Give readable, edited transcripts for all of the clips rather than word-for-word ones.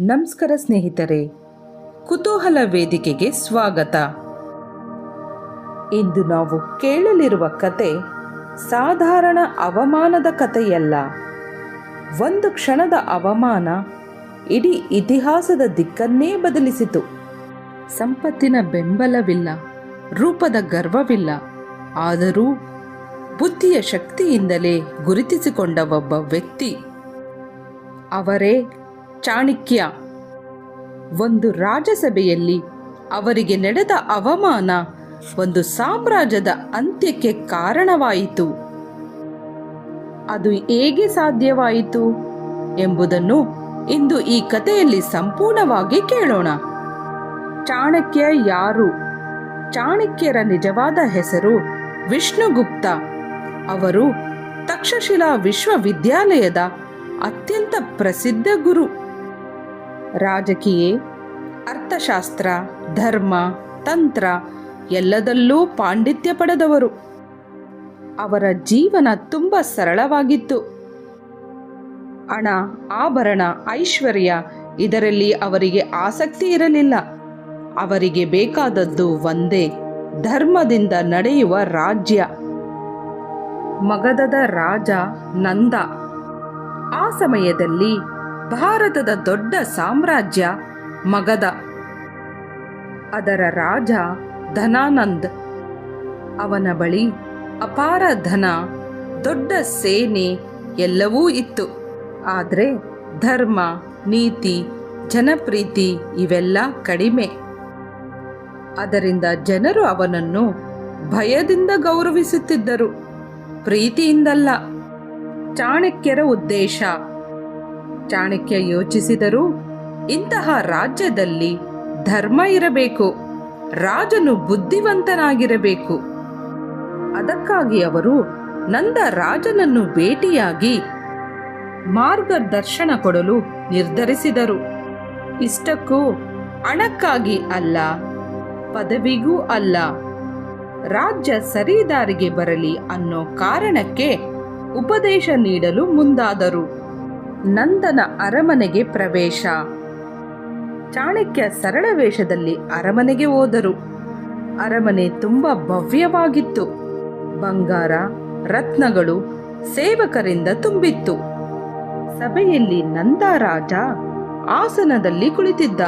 ನಮಸ್ಕಾರ ಸ್ನೇಹಿತರೆ, ಕುತೂಹಲ ವೇದಿಕೆಗೆ ಸ್ವಾಗತ. ಇಂದು ನಾವು ಕೇಳಲಿರುವ ಕತೆ ಸಾಧಾರಣ ಅವಮಾನದ ಕಥೆಯಲ್ಲ. ಒಂದು ಕ್ಷಣದ ಅವಮಾನ ಇಡೀ ಇತಿಹಾಸದ ದಿಕ್ಕನ್ನೇ ಬದಲಿಸಿತು. ಸಂಪತ್ತಿನ ಬೆಂಬಲವಿಲ್ಲ, ರೂಪದ ಗರ್ವವಿಲ್ಲ, ಆದರೂ ಬುದ್ಧಿಯ ಶಕ್ತಿಯಿಂದಲೇ ಗುರುತಿಸಿಕೊಂಡ ಒಬ್ಬ ವ್ಯಕ್ತಿ, ಅವರೇ ಚಾಣಕ್ಯ. ಒಂದು ರಾಜಸಭೆಯಲ್ಲಿ ಅವರಿಗೆ ನಡೆದ ಅವಮಾನ ಒಂದು ಸಾಮ್ರಾಜ್ಯದ ಅಂತ್ಯಕ್ಕೆ ಕಾರಣವಾಯಿತು. ಅದು ಹೇಗೆ ಸಾಧ್ಯವಾಯಿತು ಎಂಬುದನ್ನು ಇಂದು ಈ ಕಥೆಯಲ್ಲಿ ಸಂಪೂರ್ಣವಾಗಿ ಕೇಳೋಣ. ಚಾಣಕ್ಯ ಯಾರು? ಚಾಣಕ್ಯರ ನಿಜವಾದ ಹೆಸರು ವಿಷ್ಣುಗುಪ್ತ. ಅವರು ತಕ್ಷಶಿಲಾ ವಿಶ್ವವಿದ್ಯಾಲಯದ ಅತ್ಯಂತ ಪ್ರಸಿದ್ಧ ಗುರು. ರಾಜಕೀಯ, ಅರ್ಥಶಾಸ್ತ್ರ, ಧರ್ಮ, ತಂತ್ರ ಎಲ್ಲದಲ್ಲೂ ಪಾಂಡಿತ್ಯ ಪಡೆದವರು. ಅವರ ಜೀವನ ತುಂಬ ಸರಳವಾಗಿತ್ತು. ಹಣ, ಆಭರಣ, ಐಶ್ವರ್ಯ ಇದರಲ್ಲಿ ಅವರಿಗೆ ಆಸಕ್ತಿ ಇರಲಿಲ್ಲ. ಅವರಿಗೆ ಬೇಕಾದದ್ದು ಒಂದೇ, ಧರ್ಮದಿಂದ ನಡೆಯುವ ರಾಜ್ಯ. ಮಗಧದ ರಾಜ ನಂದ. ಆ ಸಮಯದಲ್ಲಿ ಭಾರತದ ದೊಡ್ಡ ಸಾಮ್ರಾಜ್ಯ ಮಗಧ. ಅದರ ರಾಜ ಧನಾನಂದ್. ಅವನ ಬಳಿ ಅಪಾರ ಧನ, ದೊಡ್ಡ ಸೇನೆ ಎಲ್ಲವೂ ಇತ್ತು. ಆದರೆ ಧರ್ಮ, ನೀತಿ, ಜನಪ್ರೀತಿ ಇವೆಲ್ಲ ಕಡಿಮೆ. ಅದರಿಂದ ಜನರು ಅವನನ್ನು ಭಯದಿಂದ ಗೌರವಿಸುತ್ತಿದ್ದರು, ಪ್ರೀತಿಯಿಂದಲ್ಲ. ಚಾಣಕ್ಯರ ಉದ್ದೇಶ. ಚಾಣಕ್ಯ ಯೋಚಿಸಿದರು, ಇಂತಹ ರಾಜ್ಯದಲ್ಲಿ ಧರ್ಮ ಇರಬೇಕು, ರಾಜನು ಬುದ್ಧಿವಂತನಾಗಿರಬೇಕು. ಅದಕ್ಕಾಗಿ ಅವರು ನಂದ ರಾಜನನ್ನು ಭೇಟಿಯಾಗಿ ಮಾರ್ಗದರ್ಶನ ಕೊಡಲು ನಿರ್ಧರಿಸಿದರು. ಇಷ್ಟಕ್ಕೂ ಹಣಕ್ಕಾಗಿ ಅಲ್ಲ, ಪದವಿಗೂ ಅಲ್ಲ, ರಾಜ್ಯ ಸರಿದಾರಿಗೆ ಬರಲಿ ಅನ್ನೋ ಕಾರಣಕ್ಕೆ ಉಪದೇಶ ನೀಡಲು ಮುಂದಾದರು. ನಂದನ ಅರಮನೆಗೆ ಪ್ರವೇಶ. ಚಾಣಕ್ಯ ಸರಳ ವೇಷದಲ್ಲಿ ಅರಮನೆಗೆ ಹೋದರು. ಅರಮನೆ ತುಂಬ ಭವ್ಯವಾಗಿತ್ತು. ಬಂಗಾರ, ರತ್ನಗಳು, ಸೇವಕರಿಂದ ತುಂಬಿತ್ತು. ಸಭೆಯಲ್ಲಿ ನಂದ ರಾಜ ಆಸನದಲ್ಲಿ ಕುಳಿತಿದ್ದ.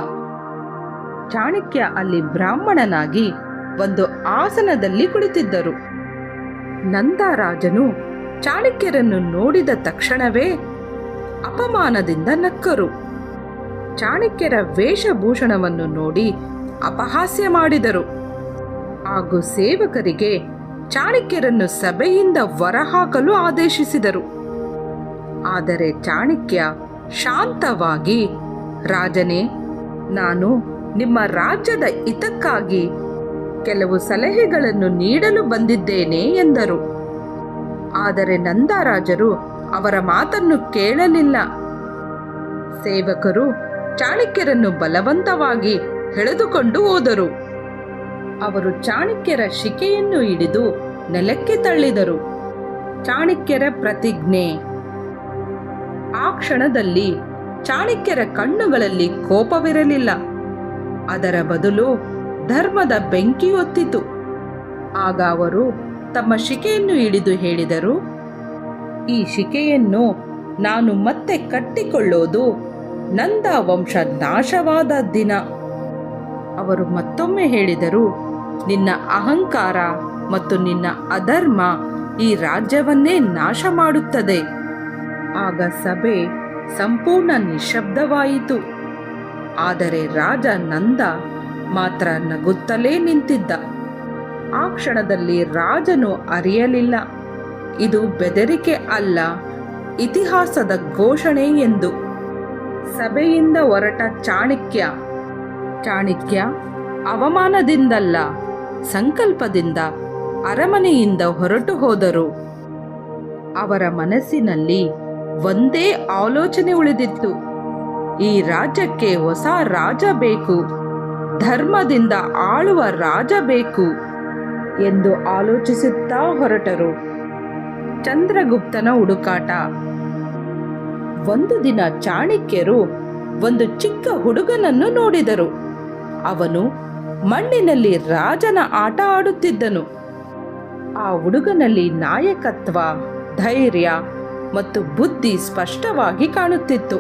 ಚಾಣಕ್ಯ ಅಲ್ಲಿ ಬ್ರಾಹ್ಮಣನಾಗಿ ಒಂದು ಆಸನದಲ್ಲಿ ಕುಳಿತಿದ್ದರು. ನಂದ ರಾಜನು ಚಾಣಕ್ಯರನ್ನು ನೋಡಿದ ತಕ್ಷಣವೇ ಅಪಮಾನದಿಂದ ನಕ್ಕರು. ಚಾಣಕ್ಯರ ವೇಷಭೂಷಣವನ್ನು ನೋಡಿ ಅಪಹಾಸ್ಯ ಮಾಡಿದರು. ಹಾಗೂ ಸೇವಕರಿಗೆ ಚಾಣಕ್ಯರನ್ನು ಸಭೆಯಿಂದ ಹೊರಹಾಕಲು ಆದೇಶಿಸಿದರು. ಆದರೆ ಚಾಣಕ್ಯ ಶಾಂತವಾಗಿ, ರಾಜನೇ, ನಾನು ನಿಮ್ಮ ರಾಜ್ಯದ ಹಿತಕ್ಕಾಗಿ ಕೆಲವು ಸಲಹೆಗಳನ್ನು ನೀಡಲು ಬಂದಿದ್ದೇನೆ ಎಂದರು. ಆದರೆ ನಂದರಾಜರು ಅವರ ಮಾತನ್ನು ಕೇಳಲಿಲ್ಲ. ಸೇವಕರು ಚಾಣಕ್ಯರನ್ನು ಬಲವಂತವಾಗಿ ಎಳೆದುಕೊಂಡು ಹೋದರು. ಅವರು ಚಾಣಕ್ಯರ ಶಿಕೆಯನ್ನು ಹಿಡಿದು ನೆಲಕ್ಕೆ ತಳ್ಳಿದರು. ಚಾಣಕ್ಯರ ಪ್ರತಿಜ್ಞೆ. ಆ ಕ್ಷಣದಲ್ಲಿ ಚಾಣಕ್ಯರ ಕಣ್ಣುಗಳಲ್ಲಿ ಕೋಪವಿರಲಿಲ್ಲ, ಅದರ ಬದಲು ಧರ್ಮದ ಬೆಂಕಿ ಹೊತ್ತಿತು. ಆಗ ಅವರು ತಮ್ಮ ಶಿಕೆಯನ್ನು ಹಿಡಿದು ಹೇಳಿದರು, ಈ ಶಿಕೆಯನ್ನು ನಾನು ಮತ್ತೆ ಕಟ್ಟಿಕೊಳ್ಳೋದು ನಂದ ವಂಶ ನಾಶವಾದ ದಿನ. ಅವರು ಮತ್ತೊಮ್ಮೆ ಹೇಳಿದರು, ನಿನ್ನ ಅಹಂಕಾರ ಮತ್ತು ನಿನ್ನ ಅಧರ್ಮ ಈ ರಾಜ್ಯವನ್ನೇ ನಾಶ ಮಾಡುತ್ತದೆ. ಆಗ ಸಭೆ ಸಂಪೂರ್ಣ ನಿಶ್ಶಬ್ದವಾಯಿತು. ಆದರೆ ರಾಜ ನಂದ ಮಾತ್ರ ನಗುತ್ತಲೇ ನಿಂತಿದ್ದ. ಆ ಕ್ಷಣದಲ್ಲಿ ರಾಜನು ಅರಿಯಲಿಲ್ಲ, ಇದು ಬೆದರಿಕೆ ಅಲ್ಲ, ಇತಿಹಾಸದ ಘೋಷಣೆ ಎಂದು. ಸಭೆಯಿಂದ ಹೊರಟ ಚಾಣಕ್ಯ ಅವಮಾನದಿಂದಲ್ಲ, ಸಂಕಲ್ಪದಿಂದ ಅರಮನೆಯಿಂದ ಹೊರಟು ಹೋದರು. ಅವರ ಮನಸ್ಸಿನಲ್ಲಿ ಒಂದೇ ಆಲೋಚನೆ ಉಳಿದಿತ್ತು, ಈ ರಾಜ್ಯಕ್ಕೆ ಹೊಸ ರಾಜ ಬೇಕು, ಧರ್ಮದಿಂದ ಆಳುವ ರಾಜ ಬೇಕು ಎಂದು ಆಲೋಚಿಸುತ್ತಾ ಹೊರಟರು. ಚಂದ್ರಗುಪ್ತನ ಹುಡುಕಾಟ. ಒಂದು ದಿನ ಚಾಣಕ್ಯರು ಒಂದು ಚಿಕ್ಕ ಹುಡುಗನನ್ನು ನೋಡಿದರು. ಅವನು ಮಣ್ಣಿನಲ್ಲಿ ರಾಜನ ಆಟ ಆಡುತ್ತಿದ್ದನು. ಆ ಹುಡುಗನಲ್ಲಿ ನಾಯಕತ್ವ, ಧೈರ್ಯ ಮತ್ತು ಬುದ್ಧಿ ಸ್ಪಷ್ಟವಾಗಿ ಕಾಣುತ್ತಿತ್ತು.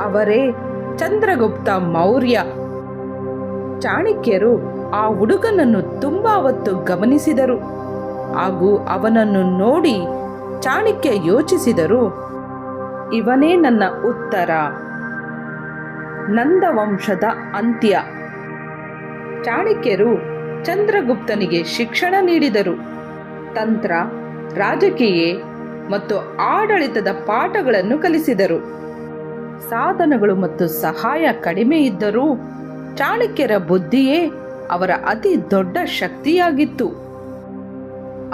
ಅವರೇ ಚಂದ್ರಗುಪ್ತ ಮೌರ್ಯ. ಚಾಣಕ್ಯರು ಆ ಹುಡುಗನನ್ನು ತುಂಬಾ ಹೊತ್ತು ಗಮನಿಸಿದರು ಹಾಗೂ ಅವನನ್ನು ನೋಡಿ ಚಾಣಕ್ಯ ಯೋಚಿಸಿದರು, ಇವನೇ ನನ್ನ ಉತ್ತರ, ನಂದ ವಂಶದ ಅಂತ್ಯ. ಚಾಣಕ್ಯರು ಚಂದ್ರಗುಪ್ತನಿಗೆ ಶಿಕ್ಷಣ ನೀಡಿದರು. ತಂತ್ರ, ರಾಜಕೀಯ ಮತ್ತು ಆಡಳಿತದ ಪಾಠಗಳನ್ನು ಕಲಿಸಿದರು. ಸಾಧನಗಳು ಮತ್ತು ಸಹಾಯ ಕಡಿಮೆ ಇದ್ದರೂ ಚಾಣಕ್ಯರ ಬುದ್ಧಿಯೇ ಅವರ ಅತಿ ದೊಡ್ಡ ಶಕ್ತಿಯಾಗಿತ್ತು.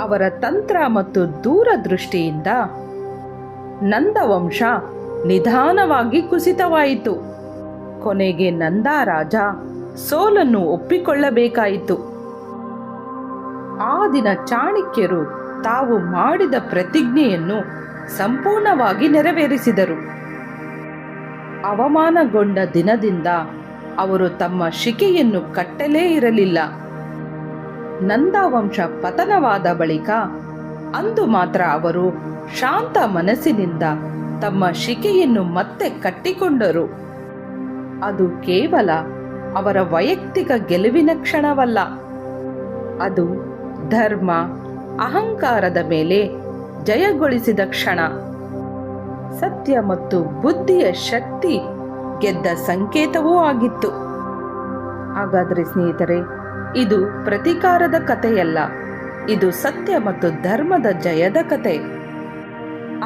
ಅವರ ತಂತ್ರ ಮತ್ತು ದೂರದೃಷ್ಟಿಯಿಂದ ನಂದವಂಶ ನಿಧಾನವಾಗಿ ಕುಸಿತವಾಯಿತು. ಕೊನೆಗೆ ನಂದರಾಜ ಸೋಲನ್ನು ಒಪ್ಪಿಕೊಳ್ಳಬೇಕಾಯಿತು. ಆ ದಿನ ಚಾಣಕ್ಯರು ತಾವು ಮಾಡಿದ ಪ್ರತಿಜ್ಞೆಯನ್ನು ಸಂಪೂರ್ಣವಾಗಿ ನೆರವೇರಿಸಿದರು. ಅವಮಾನಗೊಂಡ ದಿನದಿಂದ ಅವರು ತಮ್ಮ ಶಿಕೆಯನ್ನು ಕಟ್ಟಲೇ ಇರಲಿಲ್ಲ. ನಂದವಂಶ ಪತನವಾದ ಬಳಿಕ ಅಂದು ಮಾತ್ರ ಅವರು ಶಾಂತ ಮನಸ್ಸಿನಿಂದ ತಮ್ಮ ಶಿಕೆಯನ್ನು ಮತ್ತೆ ಕಟ್ಟಿಕೊಂಡರು. ಅದು ಕೇವಲ ಅವರ ವೈಯಕ್ತಿಕ ಗೆಲುವಿನ ಕ್ಷಣವಲ್ಲ, ಅದು ಧರ್ಮ, ಅಹಂಕಾರದ ಮೇಲೆ ಜಯಗೊಳಿಸಿದ ಕ್ಷಣ. ಸತ್ಯ ಮತ್ತು ಬುದ್ಧಿಯ ಶಕ್ತಿ ಗೆದ್ದ ಸಂಕೇತವೂ ಆಗಿತ್ತು. ಹಾಗಾದರೆ ಸ್ನೇಹಿತರೆ, ಇದು ಪ್ರತೀಕಾರದ ಕಥೆಯಲ್ಲ, ಇದು ಸತ್ಯ ಮತ್ತು ಧರ್ಮದ ಜಯದ ಕತೆ.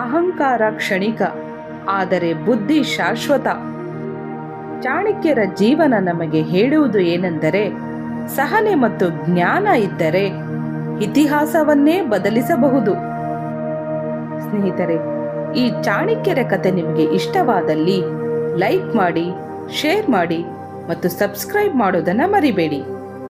ಅಹಂಕಾರ ಕ್ಷಣಿಕ, ಆದರೆ ಬುದ್ಧಿ ಶಾಶ್ವತ. ಚಾಣಕ್ಯರ ಜೀವನ ನಮಗೆ ಹೇಳುವುದು ಏನೆಂದರೆ, ಸಹನೆ ಮತ್ತು ಜ್ಞಾನ ಇದ್ದರೆ ಇತಿಹಾಸವನ್ನೇ ಬದಲಿಸಬಹುದು. ಸ್ನೇಹಿತರೆ, ಈ ಚಾಣಕ್ಯರ ಕತೆ ನಿಮಗೆ ಇಷ್ಟವಾದಲ್ಲಿ ಲೈಕ್ ಮಾಡಿ, ಶೇರ್ ಮಾಡಿ ಮತ್ತು ಸಬ್ಸ್ಕ್ರೈಬ್ ಮಾಡೋದನ್ನು ಮರಿಬೇಡಿ.